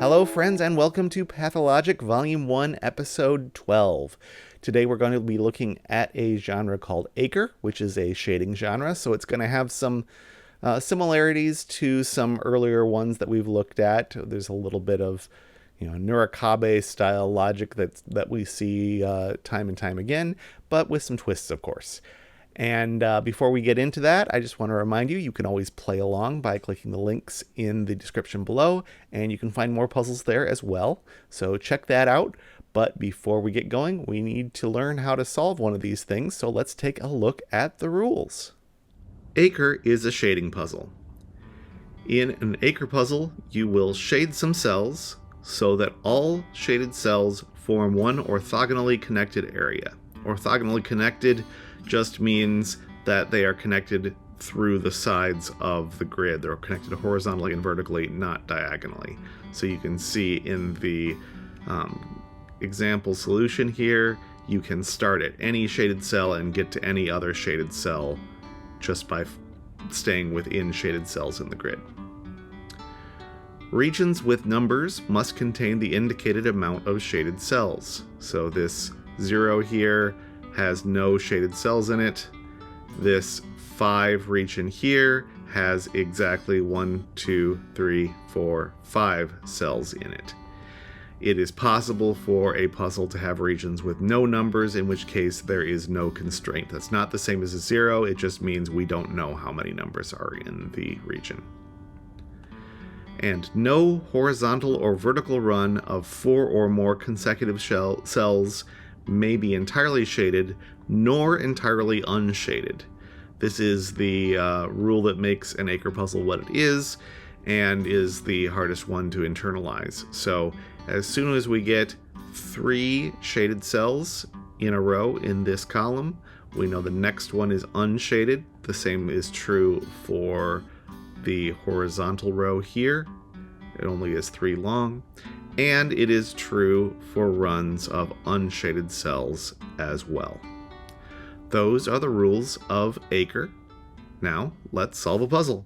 Hello, friends, and welcome to Pathologic Volume 1, Episode 12. Today we're going to be looking at a genre called Aqre, which is a shading genre, so it's going to have some similarities to some earlier ones that we've looked at. There's a little bit of Nurikabe style logic that we see time and time again, but with some twists, of course. And before we get into that, I just want to remind you, you can always play along by clicking the links in the description below, and you can find more puzzles there as well. So check that out. But before we get going, we need to learn how to solve one of these things, so let's take a look at the rules. Aqre is a shading puzzle. In an Aqre puzzle, you will shade some cells so that all shaded cells form one orthogonally connected area. Orthogonally connected just means that they are connected through the sides of the grid. They're connected horizontally and vertically, not diagonally. So you can see in the example solution here, you can start at any shaded cell and get to any other shaded cell just by staying within shaded cells in the grid. Regions with numbers must contain the indicated amount of shaded cells. So this 0 here has no shaded cells in it. This 5 region here has exactly 1, 2, 3, 4, 5 cells in it. It is possible for a puzzle to have regions with no numbers, in which case there is no constraint. That's not the same as a 0, it just means we don't know how many numbers are in the region. And no horizontal or vertical run of 4 or more consecutive cells may be entirely shaded, nor entirely unshaded. This is the rule that makes an Aqre puzzle what it is, and is the hardest one to internalize. So as soon as we get 3 shaded cells in a row in this column, we know the next one is unshaded. The same is true for the horizontal row here. It only is 3 long. And it is true for runs of unshaded cells as well. Those are the rules of Aqre. Now, let's solve a puzzle.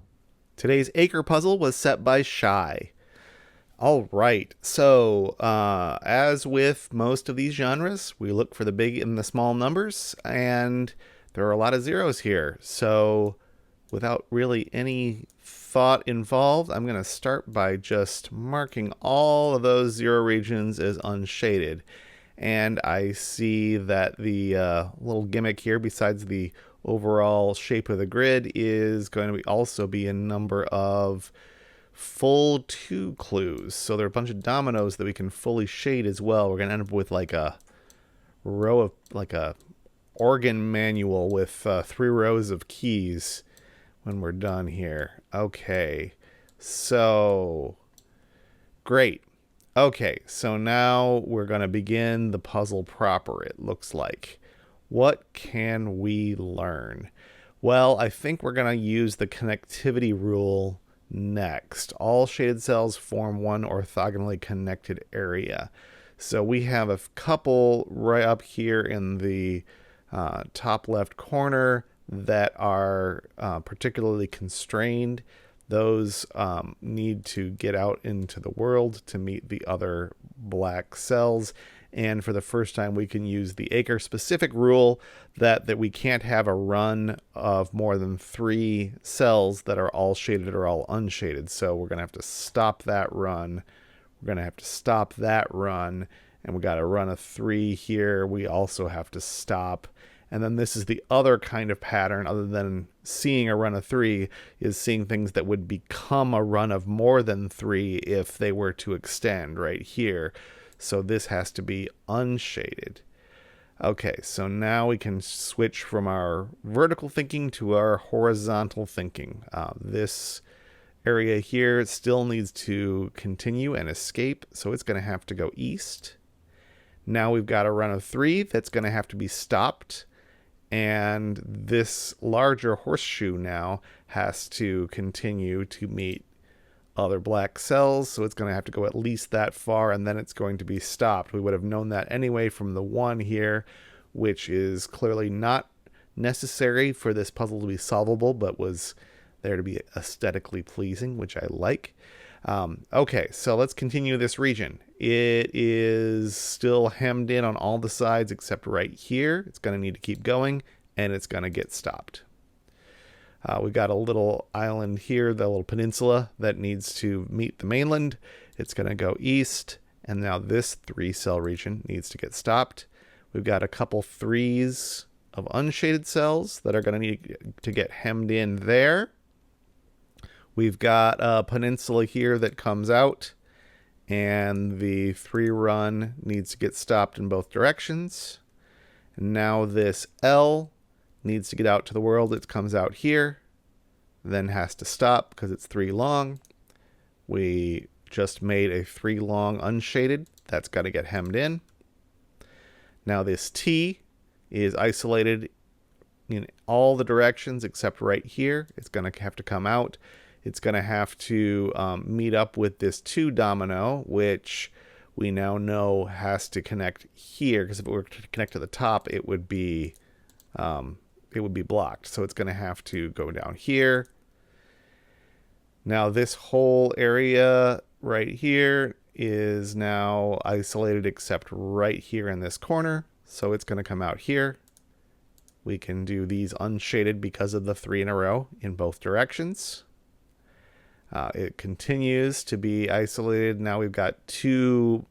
Today's Aqre puzzle was set by Shye. All right, so as with most of these genres, we look for the big and the small numbers, and there are a lot of zeros here. So without really any thought involved, I'm going to start by just marking all of those 0 regions as unshaded. And I see that the little gimmick here, besides the overall shape of the grid, is going to also be a number of full 2 clues. So there are a bunch of dominoes that we can fully shade as well. We're going to end up with like a row of, like a organ manual with 3 rows of keys when we're done here. Okay, so great. Okay, so now we're going to begin the puzzle proper, it looks like. What can we learn? Well, I think we're going to use the connectivity rule next. All shaded cells form one orthogonally connected area. So we have a couple right up here in the top left corner that are particularly constrained. Those need to get out into the world to meet the other black cells. And for the first time, we can use the Aqre specific rule that we can't have a run of more than 3 cells that are all shaded or all unshaded. So we're going to have to stop that run. We're going to have to stop that run. And we got a run of 3 here. We also have to stop. And then this is the other kind of pattern, other than seeing a run of 3, is seeing things that would become a run of more than 3 if they were to extend right here. So this has to be unshaded. Okay, so now we can switch from our vertical thinking to our horizontal thinking. This area here still needs to continue and escape, so it's going to have to go east. Now we've got a run of 3 that's going to have to be stopped. And this larger horseshoe now has to continue to meet other black cells, so it's going to have to go at least that far, and then it's going to be stopped. We would have known that anyway from the 1 here, which is clearly not necessary for this puzzle to be solvable, but was there to be aesthetically pleasing, which I like. Okay, so let's continue this region. It is still hemmed in on all the sides except right here. It's going to need to keep going, and it's going to get stopped. We got a little island here, the little peninsula that needs to meet the mainland. It's going to go east, and now this 3-cell region needs to get stopped. We've got a couple 3s of unshaded cells that are going to need to get hemmed in there. We've got a peninsula here that comes out, and the 3 run needs to get stopped in both directions. And now this L needs to get out to the world. It comes out here, then has to stop because it's 3 long. We just made a 3 long unshaded. That's got to get hemmed in. Now this T is isolated in all the directions except right here. It's going to have to come out. It's going to have to meet up with this 2 domino, which we now know has to connect here, because if it were to connect to the top, it would be blocked. So it's going to have to go down here. Now this whole area right here is now isolated except right here in this corner. So it's going to come out here. We can do these unshaded because of the 3 in a row in both directions. It continues to be isolated. Now we've got 2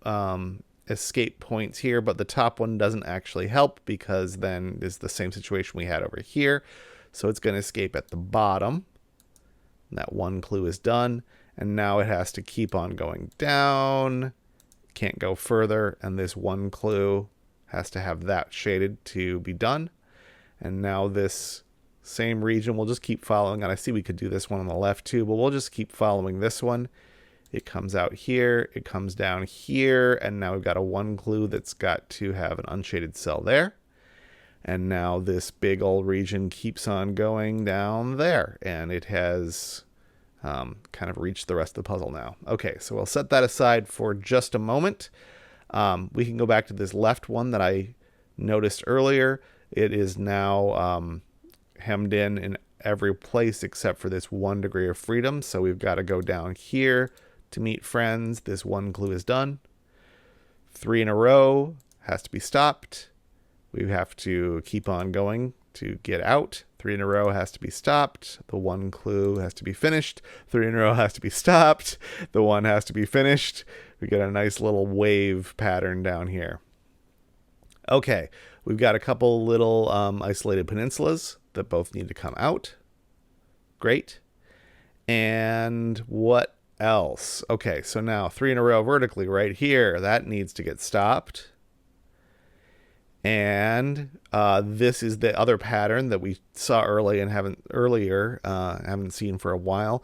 escape points here, but the top one doesn't actually help because then is the same situation we had over here. So it's going to escape at the bottom. And that 1 clue is done. And now it has to keep on going down. Can't go further. And this 1 clue has to have that shaded to be done. And now this same region, we'll just keep following. And I see we could do this one on the left too, but we'll just keep following this one. It comes out here, it comes down here, and now we've got a 1 clue that's got to have an unshaded cell there. And now this big old region keeps on going down there, and it has kind of reached the rest of the puzzle now. Okay, so we'll set that aside for just a moment. We can go back to this left one that I noticed earlier. It is now hemmed in every place except for this 1 degree of freedom. So we've got to go down here to meet friends. This 1 clue is done. 3 in a row has to be stopped. We have to keep on going to get out. 3 in a row has to be stopped. The 1 clue has to be finished. 3 in a row has to be stopped. The 1 has to be finished. We get a nice little wave pattern down here. Okay, we've got a couple little isolated peninsulas that both need to come out. Great. And what else? Okay, so now 3 in a row vertically right here. That needs to get stopped. And this is the other pattern that we saw earlier and haven't seen for a while.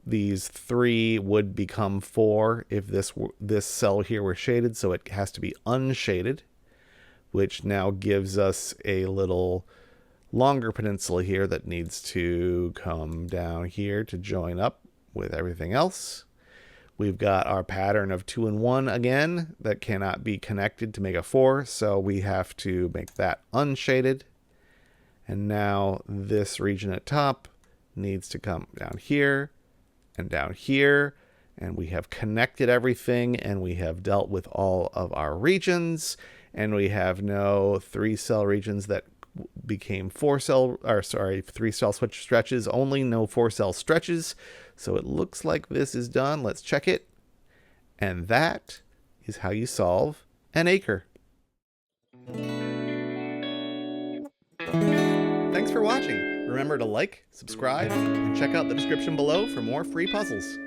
These 3 would become 4 if this cell here were shaded, so it has to be unshaded, which now gives us a little longer peninsula here that needs to come down here to join up with everything else. We've got our pattern of 2 and 1 again that cannot be connected to make a 4, so we have to make that unshaded. And now this region at top needs to come down here and down here, and we have connected everything, and we have dealt with all of our regions, and we have no 3-cell regions that became 3-cell switch stretches, only no 4-cell stretches. So it looks like this is done. Let's check it. And that is how you solve an Aqre. Thanks for watching. Remember to like, subscribe, and check out the description below for more free puzzles.